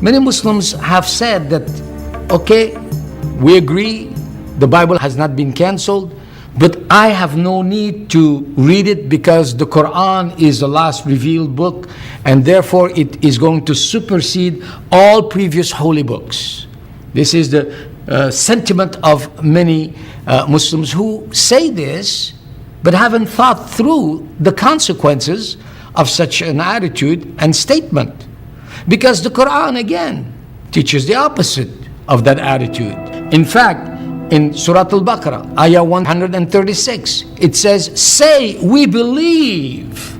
Many Muslims have said that, okay, we agree, the Bible has not been canceled, but I have no need to read it because the Quran is the last revealed book, and therefore it is going to supersede all previous holy books. This is the sentiment of many Muslims who say this, but haven't thought through the consequences of such an attitude and statement. Because the Quran, again, teaches the opposite of that attitude. In fact, in Surah Al-Baqarah, Ayah 136, it says, say, we believe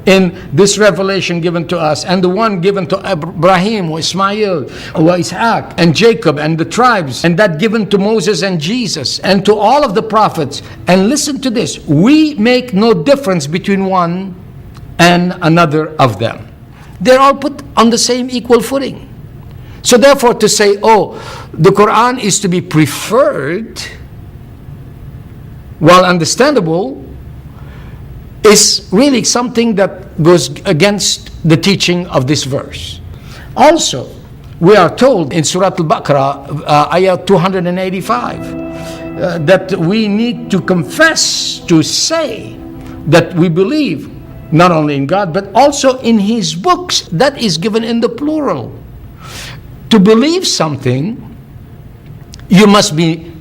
in this revelation given to us, and the one given to Ibrahim, or Ismail, or Ishaq, and Jacob, and the tribes, and that given to Moses and Jesus, and to all of the prophets. And listen to this, we make no difference between one and another of them. They're all put on the same equal footing. So therefore, to say, oh, the Quran is to be preferred, while understandable, is really something that goes against the teaching of this verse. Also, we are told in Surah Al-Baqarah, Ayah 285, that we need to confess, to say that we believe not only in God, but also in His books. That is given in the plural. To believe something, you must be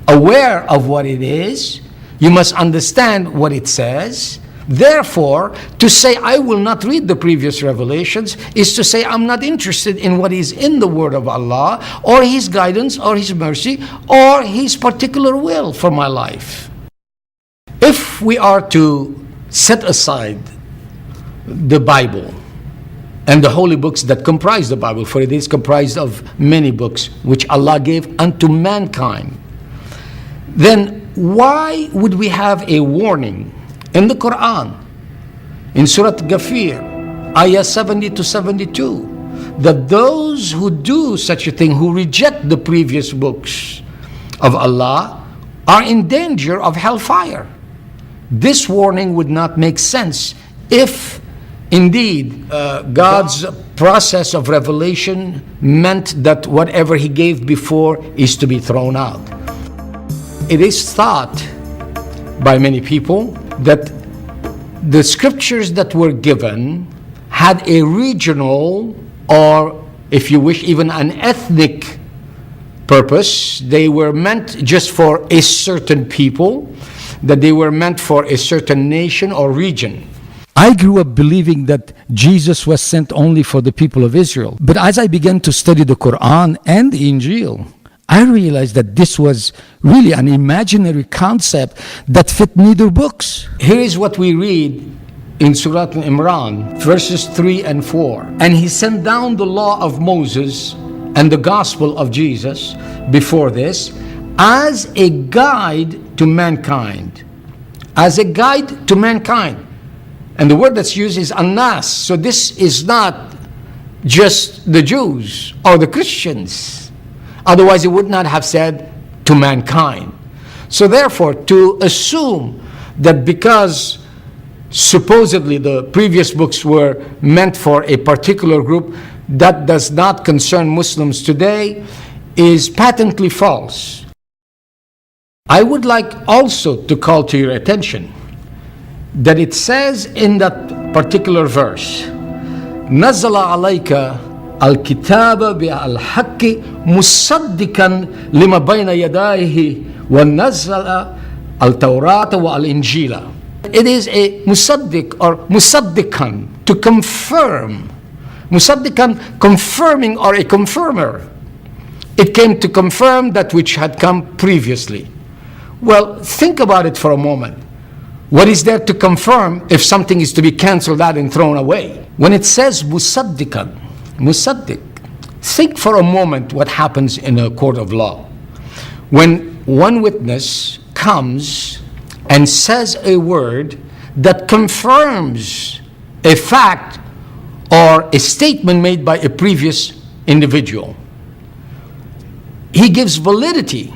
aware of what it is. You must understand what it says. Therefore, to say, I will not read the previous revelations, is to say, I'm not interested in what is in the Word of Allah, or His guidance, or His mercy, or His particular will for my life. If we are to set aside the Bible, and the holy books that comprise the Bible, for it is comprised of many books which Allah gave unto mankind, then why would we have a warning in the Quran, in Surah Ghafir, Ayah 70 to 72, that those who do such a thing, who reject the previous books of Allah, are in danger of hellfire? This warning would not make sense if indeed, God's process of revelation meant that whatever He gave before is to be thrown out. It is thought by many people that the scriptures that were given had a regional, or if you wish, even an ethnic purpose. They were meant just for a certain people, that they were meant for a certain nation or region. I grew up believing that Jesus was sent only for the people of Israel. But as I began to study the Quran and the Injil, I realized that this was really an imaginary concept that fit neither books. Here is what we read in Surah Al-Imran, verses 3 and 4. And He sent down the law of Moses and the gospel of Jesus before this as a guide to mankind. As a guide to mankind. And the word that's used is anas. So this is not just the Jews or the Christians. Otherwise, He would not have said to mankind. So therefore, to assume that because supposedly the previous books were meant for a particular group, that does not concern Muslims today, is patently false. I would like also to call to your attention that it says in that particular verse, نَزَّلَ عَلَيْكَ الْكِتَابَ بِالْحَقِّ مُصَدِّقًا لِمَا بَيْنَ يَدَيْهِ وَنَزَّلَ الْتَوْرَاةَ وَالْإِنْجِيلَ. It is a musaddiq or musaddiqan, to confirm. Musaddiqan, confirming or a confirmer. It came to confirm that which had come previously. Well, think about it for a moment. What is there to confirm if something is to be cancelled out and thrown away? When it says musaddiqan, musaddiq, think for a moment what happens in a court of law. When one witness comes and says a word that confirms a fact or a statement made by a previous individual, he gives validity.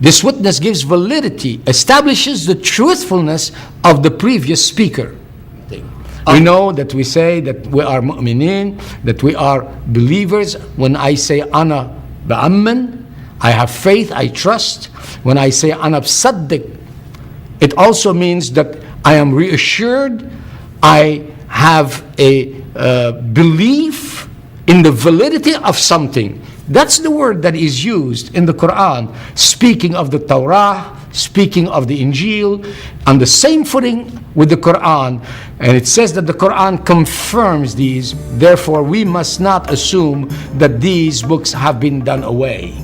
This witness gives validity, establishes the truthfulness of the previous speaker. We know that we say that we are mu'minin, that we are believers. When I say ana ba'amman, I have faith, I trust. When I say ana bsaddiq, it also means that I am reassured, I have a belief in the validity of something. That's the word that is used in the Quran, speaking of the Torah, speaking of the Injil, on the same footing with the Quran. And it says that the Quran confirms these. Therefore, we must not assume that these books have been done away.